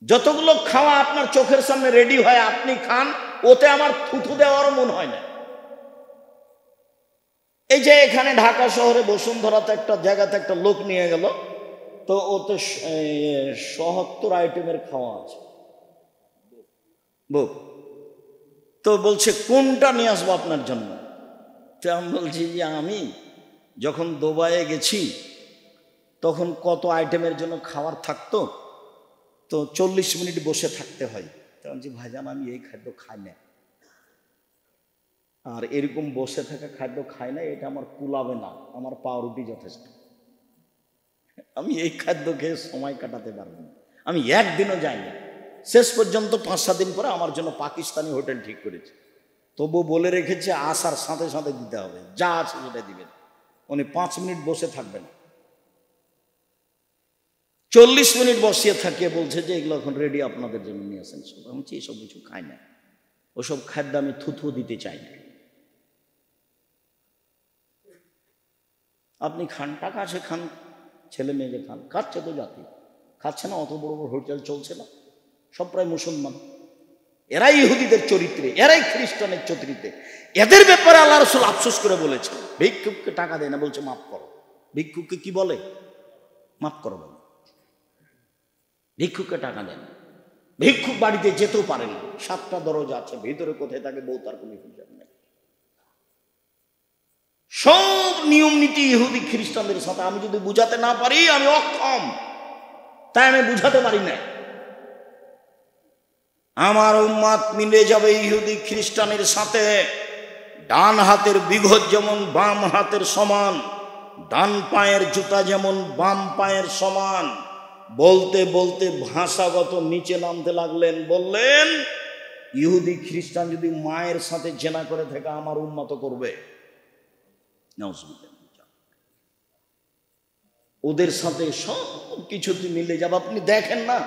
যতগুলো খাওয়া আপনার চোখের সামনে রেডি হয় আপনি খান, ওতে আমার থুথু দেওয়ারও মন হয় না। এই যে এখানে ঢাকা শহরে বসুন্ধরাতে একটা জায়গাতে একটা লোক নিয়ে গেল, তো ওতে ৭৭ আইটেমের খাওয়া আছে। তো বলছে কোনটা নিয়ে আসবো আপনার জন্য? তো আমি বলছি যে আমি যখন দুবাইয়ে গেছি তখন কত আইটেমের জন্য খাবার থাকতো, তো 40 মিনিট বসে থাকতে হয়। তো বলছি ভাইজান আমি এই খাদ্য খাই না, আর এরকম বসে থাকা খাদ্য খাই না, এটা আমার কুলাবে না, আমার পাউরুটি যথেষ্ট। আমি এই খাদ্য খেয়ে সময় কাটাতে পারবো না, আমি একদিনও যাইনি। শেষ পর্যন্ত 5-7 দিন পরে আমার জন্য পাকিস্তানি হোটেল ঠিক করেছে, তবু বলে রেখেছে আসার সাথে সাথে দিতে হবে, যা আছে সেটা দিবেন, উনি 5 মিনিট বসে থাকবেন। 40 মিনিট বসিয়ে থাকিয়ে বলছে যে এগুলো এখন রেডি আপনাদের জন্য নিয়ে আসেন। আমি এইসব কিছু খাই না, ওসব খাদ্য আমি থুথু দিতে চাই না। আপনি খান, টাকা আছে খান, ছেলে মেয়ে খান, খাচ্ছে তো জাতি, খাচ্ছে না? অত বড় বড় হোটেল চলছে না, সব প্রায় মুসলমান, এরাই ইহুদিদের চরিত্রে, এরাই খ্রিস্টানের চরিত্রে। এদের ব্যাপারে আল্লাহ রাসূল আফসোস করে বলেছে, ভিক্ষুককে টাকা দেয় না, বলছে মাফ করো। ভিক্ষুককে কি বলে? মাফ করো বলে। ভিক্ষুককে টাকা দেয় না, ভিক্ষুক বাড়িতে যেতেও পারে না, 7টা দরজা আছে, ভিতরে কোথায় থাকে বউ তার কোনো হিসাব নেই। সব নিয়ম নীতি ইহুদি খ্রিস্টানদের সাথে। আমি যদি বুঝাতে না পারি আমি অক্ষম, তাই আমি বুঝাতে পারি না। আমার উম্মত মিলে যাবে ইহুদি খ্রিস্টানের সাথে। ডান হাতের বিঘত যেমন বাম হাতের সমান, ডান পায়ের জুতা যেমন বাম পায়ের সমান। বলতে বলতে ভাষাগত নিচে নামতে লাগলেন, বললেন ইহুদি খ্রিস্টান যদি মায়ের সাথে জেনা করে থাকে আমার উম্মত করবে। ওদের সাথে সব কিছুতে মিলে যাবে। আপনি দেখেন না,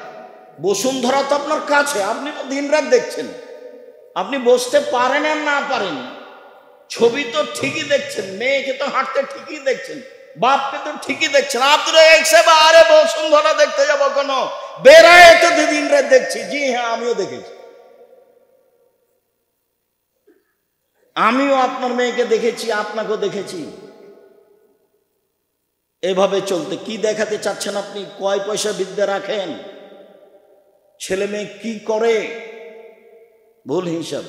বসুন্ধরা তো আপনার কাছে, আপনি তো দিনরাত দেখছেন, আপনি বসতে পারেন আর না পারেন, ছবি তো ঠিকই দেখছেন, মেয়েকে তো হাঁটতে ঠিকই দেখছেন, বাপকে তো ঠিকই দেখছেন। আপনারা আরে বসুন্ধরা দেখতে যাবো কেন, বেড়ায় তো দিনরাত দেখছি। জি হ্যাঁ, আমিও দেখেছি, আমিও আপনার মেয়েকে দেখেছি, আপনাকেও দেখেছি। এভাবে চলতে কি দেখাতে চাচ্ছেন আপনি? কয় পয়সা বিদ্যা রাখেন, ছেলে মেয়ে কি করে, ভুল হিসাব।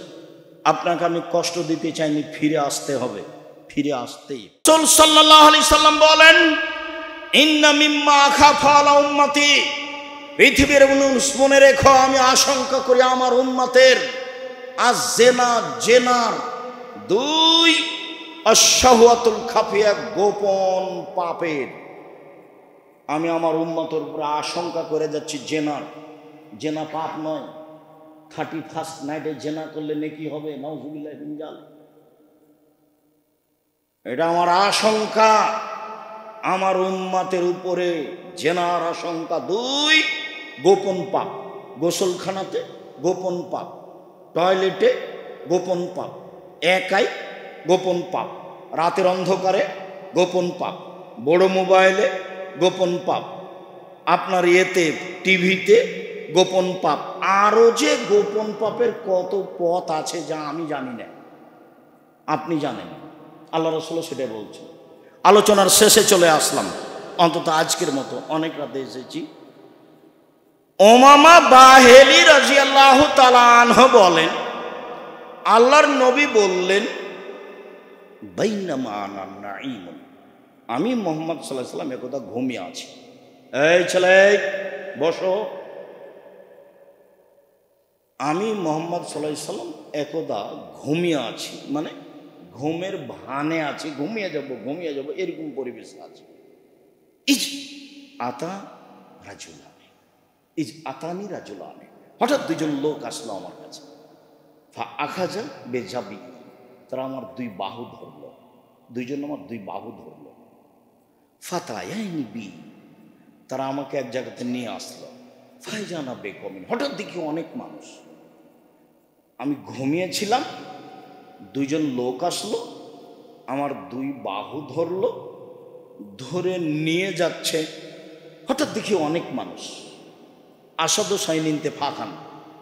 আপনাকে আমি কষ্ট দিতে চাইনি, ফিরে আসতে হবে, ফিরে আসতেই। রাসূল সাল্লাল্লাহু আলাইহি সাল্লাম বলেন, ইন্না মিম্মা আখাফা আলা উম্মতি, পৃথিবীর মানুষ মনে রেখো আমি আশঙ্কা করি আমার উম্মতের আজ-জিনা, জেনার 2, আশ-শাহওয়াতুল খাফিয়া, গোপন পাপের। আমি আমার উম্মতের উপরে আশঙ্কা করে যাচ্ছি জেনার। জেনা পাপ নয়, 31st নাইটে জেনা করলে নেকি হবে, নাউযুবিল্লাহি মিন যালিক। এটা আমার আশঙ্কা, আমার উম্মতের উপরে জেনার আশঙ্কা। 2, গোপন পাপ, গোসলখানাতে গোপন পাপ, টয়লেটে গোপন পাপ, একাই গোপন পাপ, রাতের অন্ধকারে গোপন পাপ, বড় মোবাইলে গোপন পাপ, আপনার ইয়েতে টিভিতে গোপন পাপ। আরো যে গোপন পাপের কত পথ আছে যা আমি জানি না, আপনি জানেন, আল্লাহ রাসূল সেটা বলছেন। আলোচনার শেষে চলে আসলাম, অন্তত আজকের মতো, অনেক রাতে এসেছি। উমামা বাহিলি রাদিয়াল্লাহু তাআলা আনহু বলেন, আল্লাহর নবী বললেন, বাইনামা আনা নাঈমুন, আমি মুহাম্মদ সাল্লাল্লাহু আলাইহি ওয়াসাল্লাম একদা ঘুমিয়ে আছি। এই ছেলে বসো। আমি মুহাম্মদ সাল্লাল্লাহু আলাইহি ওয়াসাল্লাম একদা ঘুমিয়ে আছি, মানে ঘুমের ভানে আছি, ঘুমিয়ে যাব এরকম পরিবেশে আছে। ইজ আতা রাজুলানি, ইজ আতানি রাজুলানি, হঠাৎ 2জন লোক আসলো আমার কাছে। ফা আখাজা বেজাবি, তারা আমার 2 বাহু ধরলো, 2জন আমার 2 বাহু ধরলো। ফাতায়াইনি বি, তারা আমাকে এক জায়গাতে নিয়ে আসলো। ফাইজানা বেকমিন, হঠাৎ দেখি অনেক মানুষ। আমি ঘুমিয়েছিলাম, 2জন লোক আসলো, আমার 2 বাহু ধরলো, ধরে নিয়ে যাচ্ছে। হঠাৎ দেখি অনেক মানুষ। আসাদু সাইনিনতে ফাঁকান,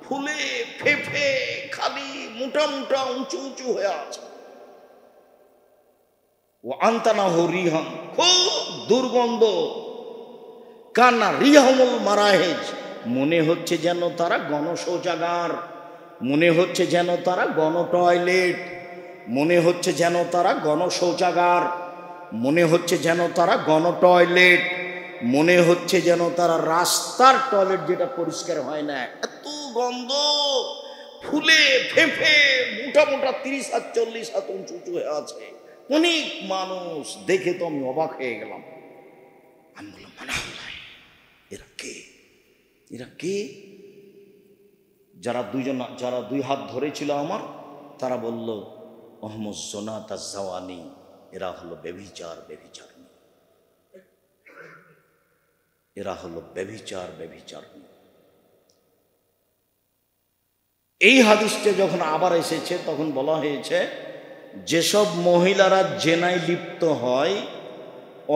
ফুলে ফেফে খালি মোটা মোটা উঁচু উঁচু হয়ে আছে। ও আন্তানা হো রিহাম, খুব দুর্গন্ধ। কান্না রিহামুল মারাহেজ, মনে হচ্ছে যেন তারা গণশৌচাগার, মনে হচ্ছে যেন তারা গণ টয়লেট, মনে হচ্ছে যেন তারা গণশৌচাগার, মনে হচ্ছে যেন তারা গণ টয়লেট, মনে হচ্ছে যেন তারা রাস্তার টয়লেট যেটা পরিষ্কার হয় না, এত গন্ধ। ফুলে ফেঁপে মোটা মোটা 30 হাত 40 হাত উঁচু উঁচু হয়ে আছে, অনেক মানুষ। দেখে তো আমি অবাক হয়ে গেলাম। আমি বললাম এরা কে, এরা কে? যারা দুই হাত ধরেছিল আমার, তারা বলল মোহাম্মদ জোনাত জাওয়ানি, এরা হলো ব্যভিচারিণী, এরা হলো ব্যভিচারিণী। এই হাদিসটা যখন আবার এসেছে তখন বলা হয়েছে যেসব মহিলারা জেনায় লিপ্ত হয়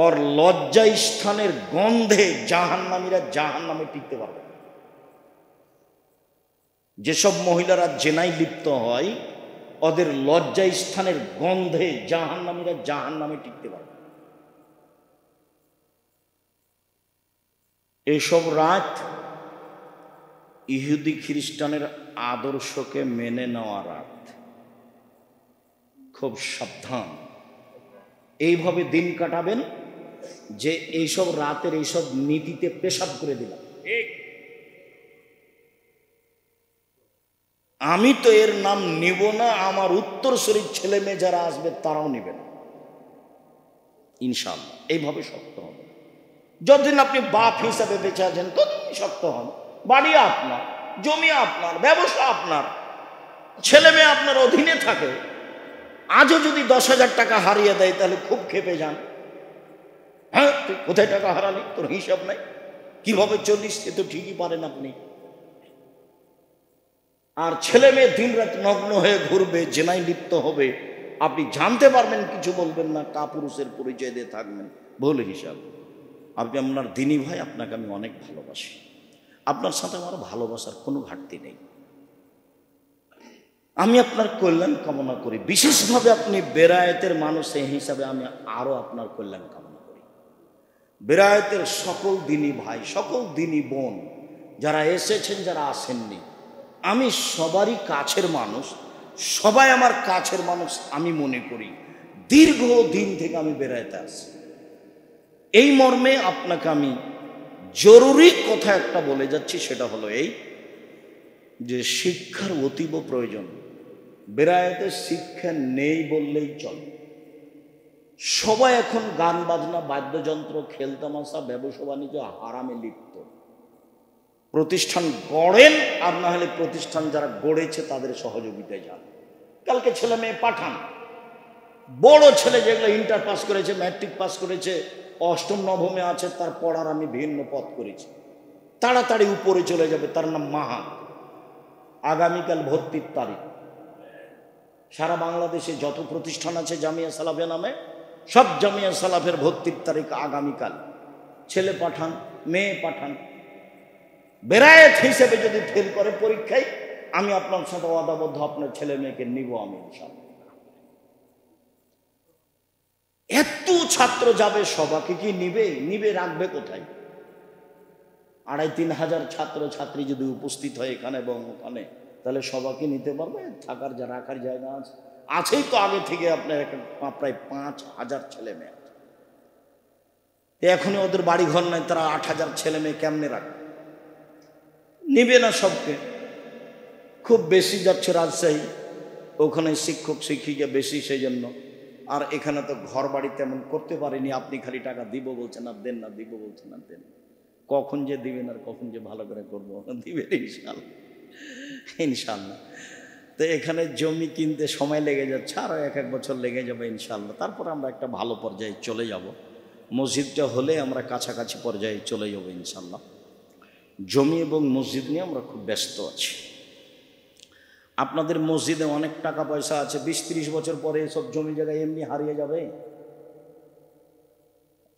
ওর লজ্জা স্থানের গন্ধে জাহান্নামীরা জাহান্নামে টিকতে পারবে না। যেসব মহিলারা জেনায় লিপ্ত হয় ওদের লজ্জা স্থানের গন্ধে জাহান্নামীরা জাহান্নামে টিকতে পারবে না। এসব রাত ইহুদি খ্রিস্টানের আদর্শকে মেনে নেওয়া রাত। খুব সাবধান, এইভাবে দিন কাটাবেন যে এইসব রাতের এইসব নীতিতে পেশাব করে দিলাম। আমি তো এর নাম নিব না, আমার উত্তরসূরির ছেলে মেয়ে যারা আসবে তারাও নেবে না ইনশাআল্লাহ। এইভাবে শক্ত হবে। যতদিন আপনি বাপ হিসাবে বেঁচে আছেন ততদিন শক্ত হন। বাড়ি আপনার, জমি আপনার, ব্যবসা আপনার, ছেলে মেয়ে আপনার অধীনে থাকে। আজও যদি 10,000 টাকা হারিয়ে দেয় তাহলে খুব ক্ষেপে যান। হ্যাঁ, তুই কোথায় টাকা হারালি, তোর হিসাব নাই, কিভাবে চলিস সে তো ঠিকই পারেন আপনি। আর ছেলে মেয়ে দিন রাত নগ্ন হয়ে ঘুরবে, জেনায় লিপ্ত হবে, আপনি জানতে পারবেন, কিছু বলবেন না, কাপুরুষের পরিচয় দিয়ে থাকবেন। ভুল হিসাব। আপনি আপনার দিনী ভাই, আপনাকে আমি অনেক ভালোবাসি, আপনার সাথে আমার ভালোবাসার কোনো ঘাটতি নেই। আমি আপনার কল্যাণ কামনা করি, বিশেষভাবে আপনি বেরায়েতের মানুষ এই হিসাবে আমি আরো আপনার কল্যাণ কামনা করি। বেরায়েতের সকল দিনী ভাই, সকল দিনী বোন যারা এসেছেন, যারা আসেননি, আমি সবারই কাছের মানুষ, সবাই আমার কাছের মানুষ আমি মনে করি। দীর্ঘ দিন থেকে আমি বেরায়েতে আসি। এই মর্মে আপনাকে আমি জরুরি কথা একটা বলে যাচ্ছি, সেটা হলো এই যে শিক্ষার অতীব প্রয়োজন। বেরায়েতে শিক্ষা নেই বললেই চলে। সবাই এখন গান বাজনা, বাদ্যযন্ত্র, খেলতামাশা, ব্যবসা বাণিজ্য, হারামে লিপ্ত। প্রতিষ্ঠান গড়েন, আর না হলে প্রতিষ্ঠান যারা গড়েছে তাদের সহযোগিতায় যান। কালকে ছেলে মেয়ে পাঠান, বড় ছেলে যেগুলো ইন্টার পাস করেছে, ম্যাট্রিক পাস করেছে, অষ্টম নবমে আছে, তার পড়ার আমি ভিন্ন পথ করেছি, তাড়াতাড়ি উপরে চলে যাবে, তার নাম মাহাত। আগামীকাল ভর্তির তারিখ। সারা বাংলাদেশে যত প্রতিষ্ঠান আছে জামিয়া সালাফে নামে, সব জামিয়া সালাফের ভর্তির তারিখ আগামীকাল। ছেলে পাঠান, মেয়ে পাঠান। বেরায়েত হিসেবে যদি ফেল করে পরীক্ষায়, আমি আপনার সাথে ওয়াদাবদ্ধ, আপনার ছেলে মেয়েকে নিব আমি ইনশাআল্লাহ। এত ছাত্র যাবে, সবাইকে কি নিবে রাখবে কোথায়? 2,500-3 হাজার ছাত্র ছাত্রী যদি উপস্থিত হয় এখানে এবং ওখানে, তাহলে সবাইকে নিতে পারবে? থাকার রাখার জায়গা আছে? আছেই তো আগে থেকে আপনার প্রায় 5,000 ছেলে মেয়ে আছে। এখনই ওদের বাড়ি ঘর নাই, তারা 8,000 ছেলে মেয়ে কেমনে রাখবে? নিবে না সবকে। খুব বেশি যাচ্ছে রাজশাহী, ওখানে শিক্ষক শিক্ষিকা বেশি, সেই জন্য। আর এখানে তো ঘর বাড়ি তেমন করতে পারেনি। আপনি খালি টাকা দিব বলছেন আর দেন না, দিব বলছেন আর দেন। কখন যে দিবেন আর কখন যে ভালো করে করবো, দিবেন ইনশাল্লাহ, ইনশাল্লাহ। তো এখানে জমি কিনতে সময় লেগে যাচ্ছে, আরও 1 বছর লেগে যাবে ইনশাল্লাহ। তারপর আমরা একটা ভালো পর্যায়ে চলে যাব। মসজিদটা হলে আমরা কাছাকাছি পর্যায়ে চলে যাব ইনশাল্লাহ। জমি এবং মসজিদ নিয়ে আমরা খুব ব্যস্ত আছি। আপনাদের মসজিদে অনেক টাকা পয়সা আছে, 20-30 বছর পরে সব জমি জায়গায় এমনি হারিয়ে যাবে,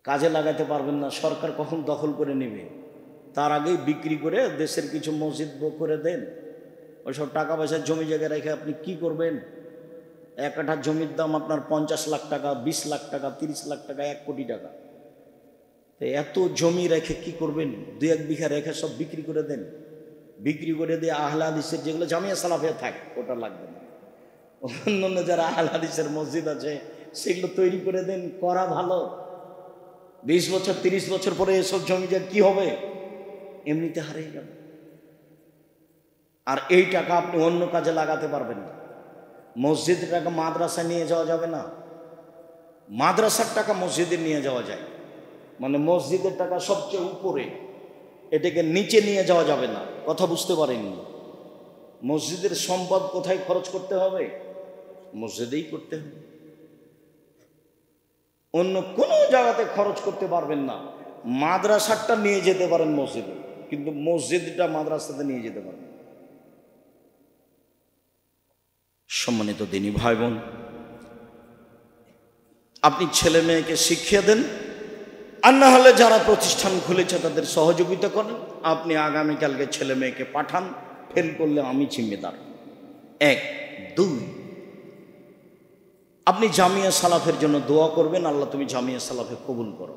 কাজে লাগাতে পারবেন না। সরকার কখন দখল করে নেবে, তার আগেই বিক্রি করে দেশের কিছু মসজিদ করে দেন। ওইসব টাকা পয়সা জমি জায়গায় রেখে আপনি কি করবেন? এক কাঠা জমির দাম আপনার 50 লাখ টাকা, 20 লাখ টাকা, 30 লাখ টাকা, 1 কোটি টাকা। তো এত জমি রেখে কি করবেন? 2-1 বিঘা রেখে সব বিক্রি করে দেন। বিক্রি করে দিয়ে আহলে হাদিসের যেগুলো জামিয়া সালাফিয়া থাক, ওটা লাগবে না। অন্যান্য যারা আহলে হাদিসের মসজিদ আছে সেগুলো তৈরি করে দেন, করা ভালো। 20 বছর 30 বছর পরে এসব জমি কি হবে? এমনিতে হারিয়ে যাবে। আর এই টাকা আপনি অন্য কাজে লাগাতে পারবেন না। মসজিদের টাকা মাদ্রাসায় নিয়ে যাওয়া যাবে না, মাদ্রাসার টাকা মসজিদে নিয়ে যাওয়া যায়। মানে মসজিদের টাকা সবচেয়ে উপরে, এটাকে নিচে নিয়ে যাওয়া যাবে না। কথা বুঝতে পারেননি? মসজিদের সম্পদ কোথায় খরচ করতে হবে? মসজিদেই করতে হবে, অন্য কোনো জায়গাতে খরচ করতে পারবেন না। মাদ্রাসাটা নিয়ে যেতে পারেন মসজিদে, কিন্তু মসজিদটা মাদ্রাসাতে নিয়ে যেতে পারেন। সম্মানিত দিনী ভাই বোন, আপনি ছেলে মেয়েকে শিখিয়ে দেন, আর না হলে যারা প্রতিষ্ঠান খুলেছে তাদের সহযোগিতা করেন। আপনি আগামীকালকে ছেলে মেয়েকে পাঠান, ফেল করলে আমি জিম্মেদার। 1, 2, আপনি জামিয়া সালাফের জন্য দোয়া করবেন, আল্লাহ তুমি জামিয়া সালাফে কবুল করো।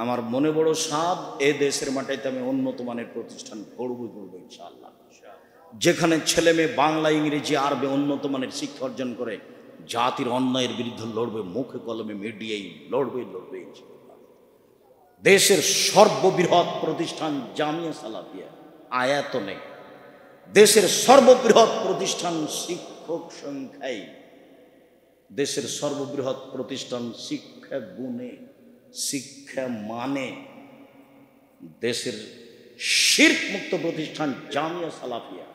আমার মনে বড় সাধ, এ দেশের মাটিতে আমি উন্নত মানের প্রতিষ্ঠান গড়ব ইনশাআল্লাহ, যেখানে ছেলে মেয়ে বাংলা, ইংরেজি, আরবি উন্নত মানের শিক্ষা অর্জন করে জাতির অন্যায়ের বিরুদ্ধে লড়বে, মুখে কলমে মিডিয়ায় লড়বে। দেশের সর্ববৃহৎ প্রতিষ্ঠান জামিয়া সালাফিয়া আয়াতনে, দেশের সর্ববৃহৎ প্রতিষ্ঠান শিক্ষক সংখ্যায়, দেশের সর্ববৃহৎ প্রতিষ্ঠান শিক্ষা গুণে, শিক্ষা মানে, দেশের শিরক মুক্ত প্রতিষ্ঠান জামিয়া সালাফিয়া,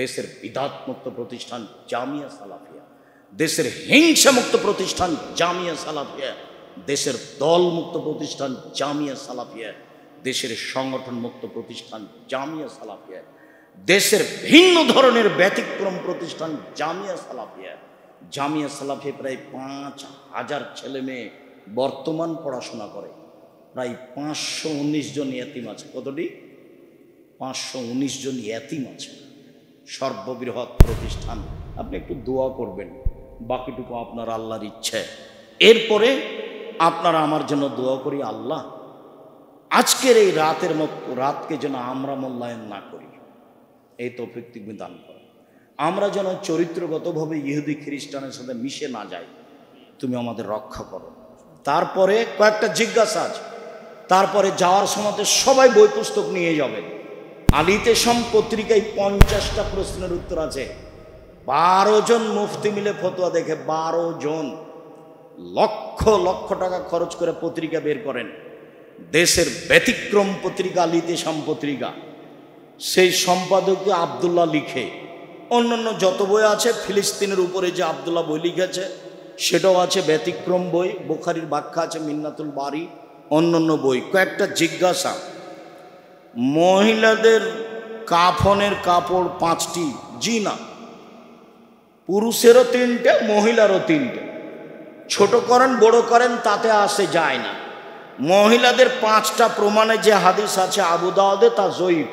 দেশের বিদাত মুক্ত প্রতিষ্ঠান জামিয়া সালাফিয়া, দেশের হিংসা মুক্ত প্রতিষ্ঠান জামিয়া সালাফিয়া, দেশের দল মুক্ত প্রতিষ্ঠান জামিয়া সালাফিয়া, দেশের সংগঠন মুক্ত প্রতিষ্ঠান জামিয়া সালাফিয়া, দেশের ভিন্ন ধরনের ব্যতিক্রম প্রতিষ্ঠান জামিয়া সালাফিয়া। জামিয়া সালাফিয়া প্রায় 5000 ছেলে মেয়ে বর্তমান পড়াশোনা করে, প্রায় 519 জন ইয়াতিম আছে। কতটি? 519 জন ইয়াতিম আছে। সর্ববৃহৎ প্রতিষ্ঠান। আপনি একটু দোয়া করবেন, বাকিটুকু আপনার আল্লাহর ইচ্ছে। এরপরে আপনারা আমার জন্য দোয়া করি, আল্লাহ আজকের এই রাতের মতো রাতকে যেন আমরা মূল্যায়ন না করি, এই তৌফিক তুমি দান করো। আমরা যেন চরিত্রগতভাবে ইহুদি খ্রিস্টানের সাথে মিশে না যাই, তুমি আমাদের রক্ষা করো। তারপরে কয়েকটা জিজ্ঞাসা আছে, তারপরে যাওয়ার সময় সবাই বই পুস্তক নিয়ে যাবেন। আলিতেসম পত্রিকায় 50টা প্রশ্নের উত্তর আছে। 12 জন মুফতি মিলে ফতোয়া দেখে, 12 জন লক্ষ লক্ষ টাকা খরচ করে পত্রিকা বের করেন। দেশের ব্যতিক্রম পত্রিকা আলিতেসম পত্রিকা, সেই সম্পাদককে আব্দুল্লাহ লিখে। অন্যান্য যত বই আছে, ফিলিস্তিনের উপরে যে আব্দুল্লাহ বই লিখেছে সেটাও আছে, ব্যতিক্রম বই, বুখারীর ব্যাখ্যা আছে, মিন্নাতুল বারি, অন্যান্য বই। কয়েকটা জিজ্ঞাসা, মহিলাদের কাফনের কাপড় 5টি? জি না, পুরুষেরও 3টে, মহিলারও 3টে। ছোট করেন বড় করেন তাতে আসে যায় না। মহিলাদের 5টা প্রমাণে যে হাদিস আছে আবু দাউদে, তা জয়ীফ,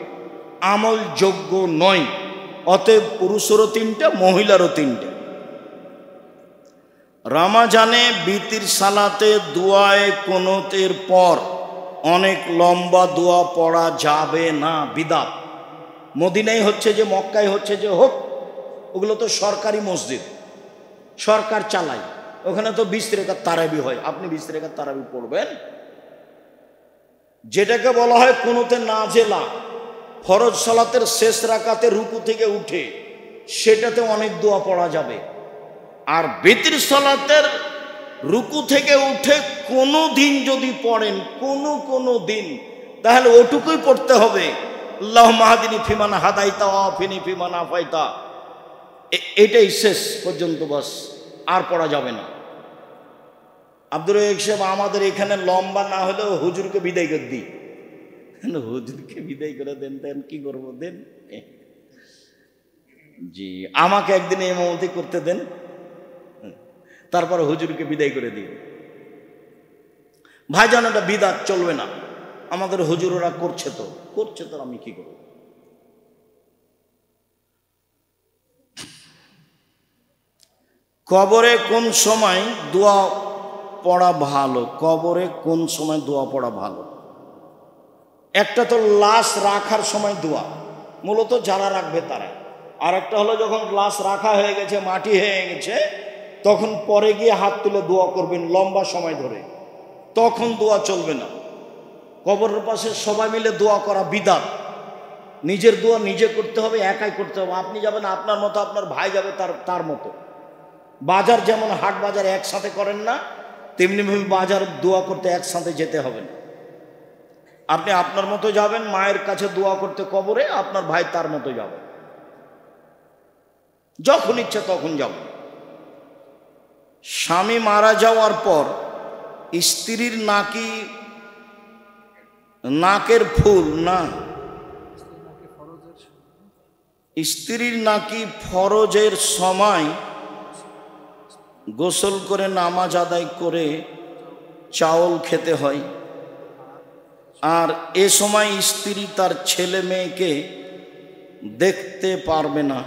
আমলযোগ্য নয়। অতএব পুরুষেরও 3টে, মহিলারও 3টে। রমজানে বিতির সালাতে দোয়ায়ে কুনুতের পর অনেক লম্বা দোয়া পড়া যাবে না, বিদাত। মদিনায় হচ্ছে যে, মক্কায় হচ্ছে যে হোক, ওগুলো তো সরকারি মসজিদ, সরকার চালায়, ওখানে তো 20 রাকাত তারাবি হয়। আপনি 20 রাকাত তারাবি পড়বেন, যেটাকে বলা হয় কুনুতে নাজেলা, ফরজ সালাতের শেষ রাকাতে রুকু থেকে উঠে, সেটাতে অনেক দোয়া পড়া যাবে। আর বিতির সালাতের রুকু থেকে উঠে কোনো দিন যদি পড়েন, কোনো দিন, তাহলে ওটুকুই পড়তে হবে, আল্লাহুম্মা হাদিনি ফিমান হাদাইতা ওয়া আফিনি ফিমান আফাইতা। এটাই শেষ পর্যন্ত, বাস, আর পড়া যাবে না। আব্দুর রহিম সাহেব, আমাদের এখানে লম্বা না হলেও হুজুরকে বিদায় করে দিই। হুজুরকে বিদায় করে দেন, দেন কি করবো, দেন। জি, আমাকে একদিন ইমামতি করতে দেন, তারপর হুজুরকে বিদায় করে দিন। ভাইজান, এটা বিদাত, চলবে না। আমাদের হুজুররা করছে তো আমি কি করব? কবরে কোন সময় দোয়া পড়া ভালো? কবরে কোন সময় দোয়া পড়া ভালো? একটা তো লাশ রাখার সময় দোয়া, মূলত যারা রাখবে তারা। আর একটা হলো যখন লাশ রাখা হয়ে গেছে, মাটি হয়ে গেছে, তখন পরে গিয়ে হাত তুলে দোয়া করবেন লম্বা সময় ধরে, তখন দোয়া চলবে না। কবরের পাশে সবাই মিলে দোয়া করা বিদআত। নিজের দোয়া নিজে করতে হবে, একাই করতে হবে। আপনি যাবেন আপনার মতো, আপনার ভাই যাবে তার মতো। বাজার যেমন হাট বাজার একসাথে করেন না, তেমনিভাবে বাজার দোয়া করতে একসাথে যেতে হবে না। আপনি আপনার মতো যাবেন মায়ের কাছে দোয়া করতে কবরে, আপনার ভাই তার মতো যাবে, যখন ইচ্ছা তখন যাবে। স্বামী মারা যাওয়ার পর স্ত্রীর নাকের ফুল না, স্ত্রীর নাকি ফরজের সময় গোসল করে নামাজ আদায় করে চাউল খেতে হয়, আর এ সময় স্ত্রী তার ছেলে মেয়েকে দেখতে পারবে না।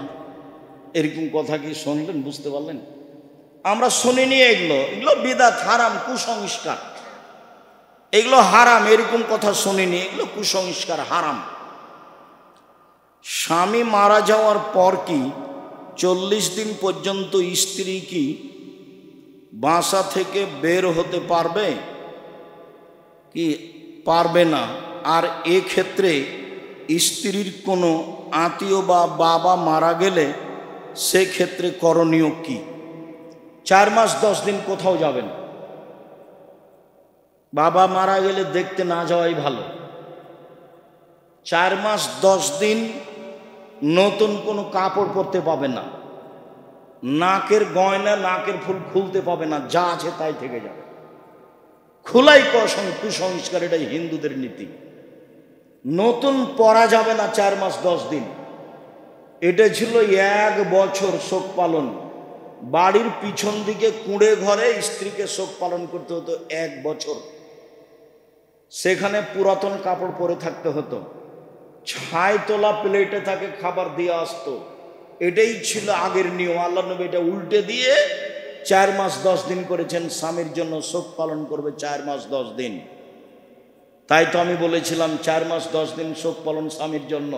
এরকম কথা কি শুনলেন? বুঝতে পারলেন? আমরা শুনিনি এগুলো বিদআত, হারাম, কুসংস্কার, এগুলো হারাম, এরকম কথা শুনিনি। এগুলো কুসংস্কার, হারাম। স্বামী মারা যাওয়ার পর কি 40 দিন পর্যন্ত স্ত্রী কি বাসা থেকে বের হতে পারবে কি পারবে না? আর ক্ষেত্রে স্ত্রীর কোনো আত্মীয় বা বাবা মারা গেলে সেক্ষেত্রে করণীয় কি? 4 মাস 10 দিন কোথাও যাবেন। বাবা মারা গেলে দেখতে না যাওয়াই ভালো। 4 মাস 10 দিন নতুন কোনো কাপড় পরতে পাবে না, নাকের গয়না নাকের ফুল খুলতে পাবে না, যা আছে তাই থেকে যাবে। খোলাই কুসংস্কার, এটাই হিন্দুদের নীতি। নতুন পরা যাবে না 4 মাস 10 দিন। এটা ছিল 1 বছর শোক পালন। বাড়ির পিছন দিকে কুঁড়ে ঘরে স্ত্রীকে শোক পালন করতে হতো 1 বছর। সেখানে পুরাতন কাপড় পরে থাকতে হতো, ছাই তোলা প্লেটে তাকে খাবার দিয়ে আসতো। এটাই ছিল আগের নিয়ম। আল্লাহ নবী এটা উল্টে দিয়ে 4 মাস 10 দিন করেছেন। স্বামীর জন্য শোক পালন করবে 4 মাস 10 দিন। তাই তো আমি বলেছিলাম 4 মাস 10 দিন শোক পালন স্বামীর জন্য।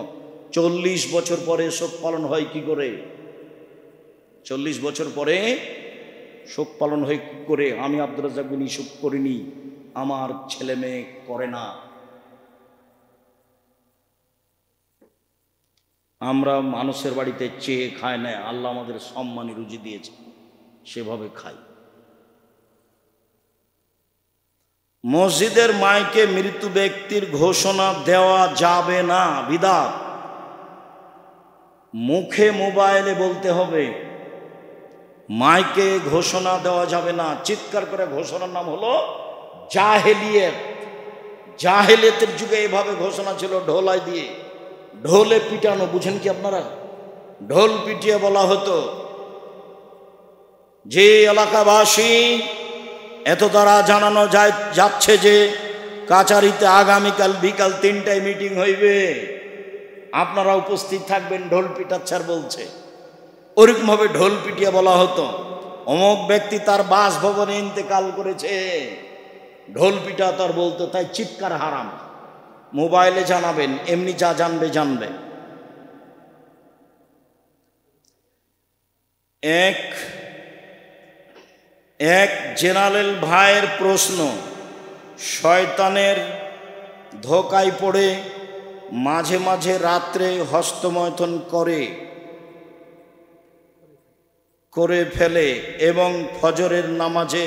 40 বছর পরে শোক পালন হয় কি করে? 40 বছর পরে শোক পালন হয় কি করে? আমি আব্দুর রাজ্জাক বিন ইউসুফ করিনি, আমার ছেলে মেয়ে করে না। আমরা মানুষের বাড়িতে চেয়ে খাই না, আল্লাহ আমাদের সম্মানী রুজি দিয়েছে, সেভাবে খাই। মসজিদের মাইকে মৃত ব্যক্তির ঘোষণা দেওয়া যাবে না, বিদআত। মুখে মোবাইলে বলতে হবে, মাইকে ঘোষণা দেওয়া যাবে না। চিৎকার করে ঘোষণার নাম হলো জাহেলিয়ত। জাহেলিয়তের যুগে এভাবে ঘোষণা ছিল, ঢোলাই দিয়ে, ঢোলে পিটানো। বুঝেন কি আপনারা? ঢোল পিটিয়ে বলা হতো যে এলাকাবাসী এত দ্বারা জানানো যাচ্ছে যে কাচারিতে আগামীকাল বিকাল 3টায় মিটিং হইবে, আপনারা উপস্থিত থাকবেন। ঢোল পিটাচ্ছার বলছে, ওরকম ভাবে ঢোল পিটিয়ে বলা হতো অমুক ব্যক্তি তার বাসভবনে ইন্তেকাল করেছে, ঢোল পিটা তার বলতো। তাই চিৎকার হারাম। মোবাইলে জানাবেন, এমনি যা জানবে। এক জেনারেল ভাইয়ের প্রশ্ন, শয়তানের ধোকায় পড়ে মাঝে মাঝে রাত্রে হস্তমৈথুন করে ফেলে এবং ফজরের নামাজে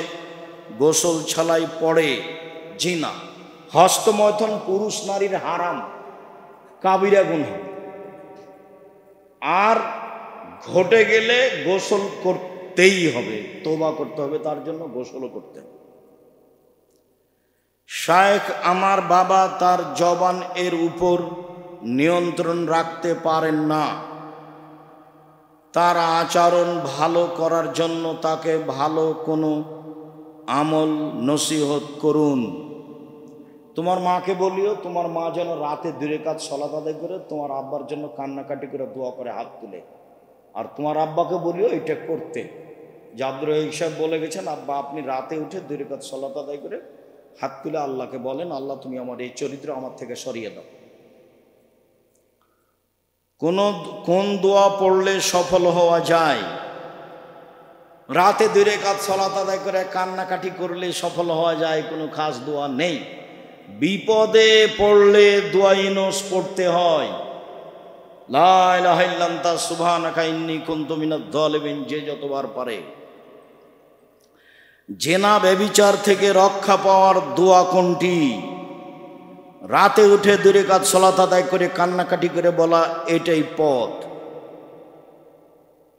গোসল ছালাই পড়ে। জি না, হস্তমৈথুন পুরুষ নারীর হারাম, কাবিরা গুনাহ। আর ঘটে গেলে গোসল করতেই হবে, তওবা করতে হবে, তার জন্য গোসলও করতে হবে। শায়েখ, আমার বাবা তার জবান এর উপর নিয়ন্ত্রণ রাখতে পারেন না। তার আচরণ ভালো করার জন্য তাকে ভালো কোনো আমল নসিহত করুন। তোমার মাকে বলিও তোমার মা যেন রাতে 2 রাকাত সালাত আদায় করে তোমার আব্বার জন্য কান্নাকাটি করে দোয়া করে হাত তুলে। আর তোমার আব্বাকে বলিও এটা করতে। যে আব্দুর রহিম সাহেব বলে গেছেন, আব্বা আপনি রাতে উঠে 2 রাকাত সালাত আদায় করে হাত তুলে আল্লাহকে বলেন, আল্লাহ তুমি আমার এই চরিত্র আমার থেকে সরিয়ে দাও। কোন দোয়া পড়লে সফল হওয়া যায়? রাতে 2 রাকাত সালাত আদায় করে কান্নাকাটি করলে সফল হওয়া যায়, কোনো খাস দোয়া নেই। বিপদে পড়লে দোয়া ইউনূস পড়তে হয়, লা ইলাহা ইল্লা আনতা সুবহানাকা ইন্নী কুনতু মিনাজ জালিমিন, যে যতবার পারে। জেনা ব্যভিচার থেকে রক্ষা পাওয়ার দোয়া কোনটি? রাতে উঠে 2 রাকাত সালাত আদায় করে কান্নাকাটি করে বলা, এটাই পথ।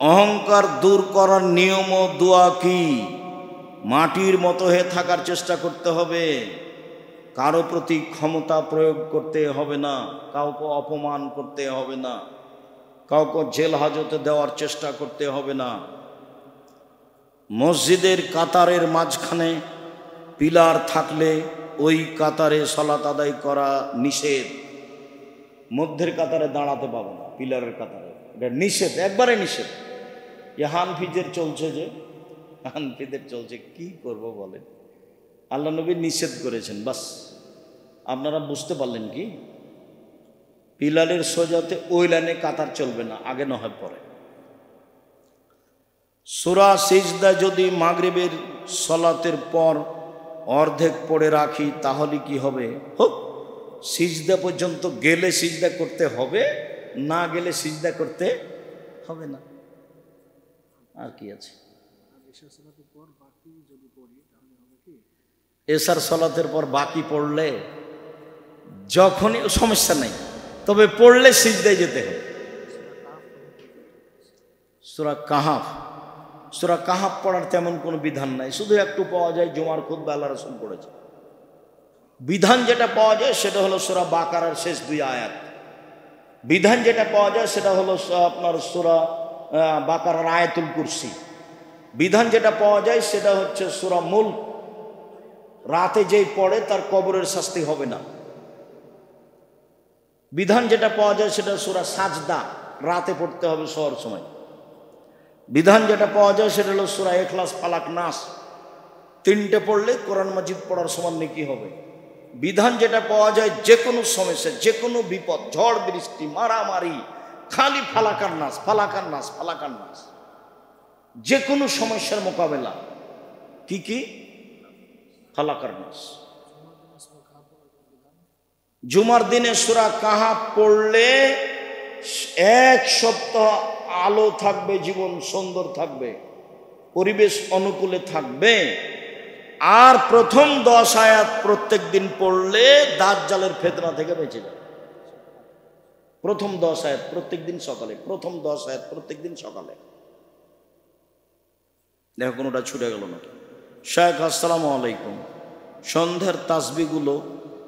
অহংকার দূর করার নিয়ম ও দোয়া কি? মাটির মতো হয়ে থাকার চেষ্টা করতে হবে, কারো প্রতি ক্ষমতা প্রয়োগ করতে হবে না, কাউকে অপমান করতে হবে না, কাউকে জেল হাজতে দেওয়ার চেষ্টা করতে হবে না। মসজিদের কাতারের মাঝখানে পিলার থাকলে ওই কাতারে সালাত আদায় করা নিষেধ। মধ্যের কাতারে দাঁড়াতে পাবো না, পিলারের কাতারে, এটা নিষেধ, একবারে নিষেধ। হানফিদের চলছে, যে হানফিদের চলছে, কি করব বলেন? আল্লাহ নবী নিষেধ করেছেন, বাস। আপনারা বুঝতে পারলেন কি? পিলারের সোজাতে ওই লাইনে কাতার চলবে না, আগে না হয় পরে। সূরা সিজদা যদি মাগরিবের সালাতের পর অর্ধেক পড়ে রাখি তাহলে কি হবে? হোক, সিজদা পর্যন্ত গেলে সিজদা করতে হবে, না গেলে সিজদা করতে হবে না। আর কি আছে? এশার সালাতের পর বাকি পড়লে যখনই সমস্যা নেই, তবে পড়লে সিজদায় যেতে হবে। সূরা কাহাফ, সূরা কাহাফ পড়ার তেমন কোনো বিধান নাই, শুধু একটু পাওয়া যায় জুমার খুতবা আল্লাহ রাসূল পড়েছে। বিধান যেটা পাওয়া যায় সেটা হলো সূরা বাকারার শেষ 2 আয়াত। বিধান যেটা পাওয়া যায় সেটা হলো আপনার সূরা বাকারার আয়াতুল কুরসি। বিধান যেটা পাওয়া যায় সেটা হচ্ছে সূরা মুলক, রাতে যেই পড়ে তার কবরের শাস্তি হবে না। বিধান যেটা পাওয়া যায় সেটা সূরা সাজদা, রাতে পড়তে হবে শোয়ার সময়। বিধান যেটা পাওয়া যায় সেটা হলো সূরা ইখলাস, ফালাক, নাস, 3টে পড়লে কোরআন মাজিদ পড়ার সমান নেকি হবে। বিধান যেটা পাওয়া যায় যে কোনো সমস্যা, যে কোনো বিপদ, ঝড় বৃষ্টি, মারামারি, খালি ফালাকার নাস, ফালাকার নাস, ফালাকার নাস, যে কোনো সমস্যার মোকাবেলা কি কি? ফালাকার নাস। জুমার দিনে সূরা কাহাফ পড়লে 1 সপ্তাহ আলো থাকবে, জীবন সুন্দর থাকবে, পরিবেশ অনুকূলে থাকবে। আর প্রথম 10 আয়াত প্রত্যেক দিন পড়লে দাজ্জালের ফিতনা থেকে বেঁচে যাবে। প্রথম 10 আয়াত প্রত্যেক দিন সকালে, প্রথম 10 আয়াত প্রত্যেক দিন সকালে। দেখো কোনোটা ছুটে গেল না। শেখ আসসালামু আলাইকুম, সন্ধ্যার তাসবিহগুলো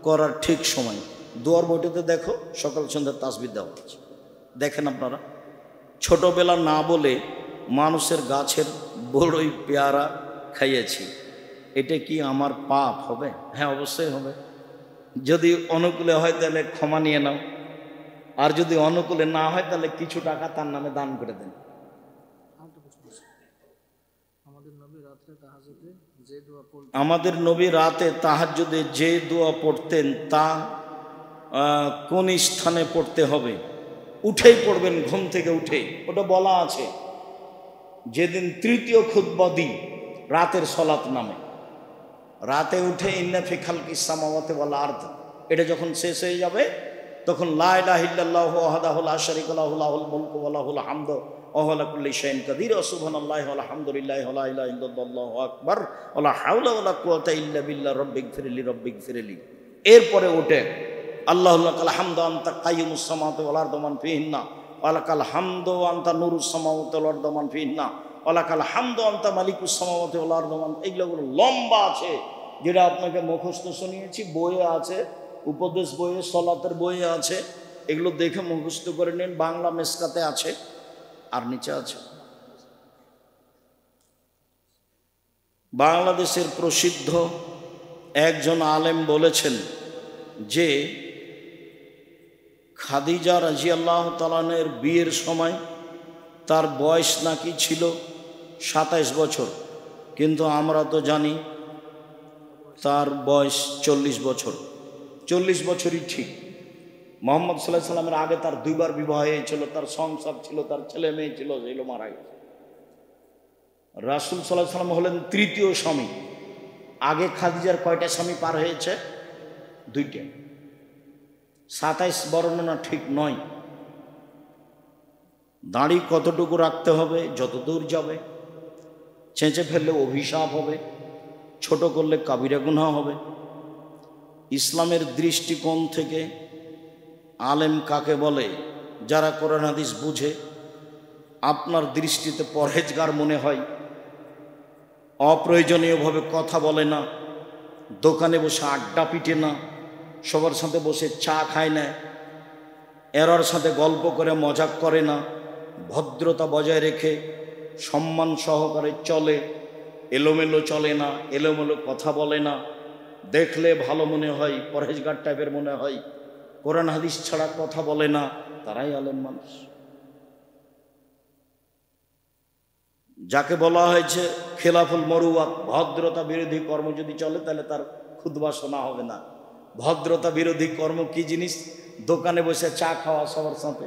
করার ঠিক সময় দুয়ার বইটাতে দেখো, সকাল সন্ধ্যার তাসবিহ দেওয়া আছে, দেখেন আপনারা। ছোটবেলা না বলে মানুষের গাছের বড়ই পেয়ারা খাইয়েছি, এটা কি আমার পাপ হবে? হ্যাঁ, অবশ্যই হবে। যদি অনুকূলে হয় তাহলে ক্ষমা নিয়ে নাও, আর যদি অনুকূলে না হয় তাহলে কিছু টাকা তার নামে দান করে দেন। আমাদের নবী রাতে তাহাজ্জুদে যে দোয়া পড়তেন তা কোন স্থানে পড়তে হবে? উঠেই পড়বেন, ঘুম থেকে উঠেই। ওটা বলা আছে যেদিন তৃতীয় খুতবা দিন, রাতের সালাত নামে, রাতে উঠে ইন্না ফি খালকিস সামাওয়াতি ওয়াল আরদ, এটা যখন শেষ হয়ে যাবে তখন লা ইলাহা ইল্লাল্লাহু ওয়াহদাহু লা শারীকা লাহু লাহুল মুলকু ওয়া লাহুল হামদু ওয়া হুয়া আলা কুল্লি শাইইন কাদির ওয়া সুবহানাল্লাহি ওয়া আলহামদুলিল্লাহি ওয়া লা ইলাহা ইল্লাল্লাহু আকবার ওয়া লা হাওলা ওয়া লা কুওয়াতা ইল্লা বিল্লাহ রব্বিগফিরলি রব্বিগফিরলি। এরপরে ওঠে আল্লাহুল লাকাল হামদু আনতা কাইয়ুমুস সামাওয়াতি ওয়াল আরদু মান ফিহিন্না ওয়া লাকাল হামদু আনতা নূরুস সামাওয়াতি ওয়াল আরদু মান ফিহিন্না ওয়া লাকাল হামদু আনতা মালিকুস সামাওয়াতি ওয়াল আরদু মান। এইগুলো লম্বা আছে, যেটা আপনাকে মুখস্থ শুনিয়েছি, বইয়ে আছে, উপদেশ বইয়ে, সলাতের বইয়ে আছে। এগুলো দেখে মুখস্থ করে নিন, বাংলা মেসকাতে আছে, আর নিচে আছে। বাংলাদেশের প্রসিদ্ধ একজন আলেম বলেছেন, যে খাদিজা রাদিয়াল্লাহু তাআলা আনহার বিয়ের সময় তার বয়স নাকি ছিল ২৭ বছর, কিন্তু আমরা তো জানি তার বয়স ৪০ বছর। ৪০ বছরই ঠিক। মুহাম্মদ সাল্লাল্লাহু আলাইহি সাল্লামের আগে তার দুইবার বিবাহ হয়েছিল, তার সংসার ছিল, তার ছেলে মেয়ে ছিল, যেগুলো মারা গেছে। রাসূল সাল্লাল্লাহু আলাইহি সাল্লাম হলেন তৃতীয় স্বামী। আগে খাদিজার কয়টা স্বামী পার হয়েছে? 2টা। ২৭ বর্ণনা ঠিক নয়। দাড়ি কতটুকু রাখতে হবে? যত দূর যাবে। চেঁচে ফেললে অভিশাপ হবে, ছোট করলে কাবিরা গুনাহ হবে। ইসলামের দৃষ্টিকোণ থেকে আলেম কাকে বলে? যারা কোরআন হাদিস বুঝে। আপনার দৃষ্টিতে পরহেজগার মনে হয়, অপ্রয়োজনীয়ভাবে কথা বলে না, দোকানে বসে আড্ডা পিটে না, সবার সাথে বসে চা খায় না, এরার সাথে গল্প করে মজাক করে না, ভদ্রতা বজায় রেখে সম্মান সহকারে চলে, এলোমেলো চলে না, এলোমেলো কথা বলে না, দেখলে ভালো মনে হয়, পরহেজগার টাইপের মনে হয়, কোরআন হাদিস ছাড়া কথা বলে না, তারাই আলেম মানুষ। যাকে বলা হয়েছে খেলাফুল মরুয়াত, ভদ্রতা বিরোধী কর্ম যদি চলে তাহলে তার খুতবা শোনা হবে না। ভদ্রতা বিরোধী কর্ম কি জিনিস? দোকানে বসে চা খাওয়া, সবার সাথে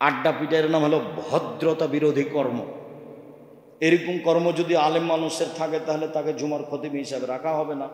আড্ডা পিটার নাম হলো ভদ্রতা বিরোধী কর্ম। এরকম কর্ম যদি আলেম মানুষের থাকে তাহলে তাকে জুমার খতিব হিসাবে রাখা হবে না।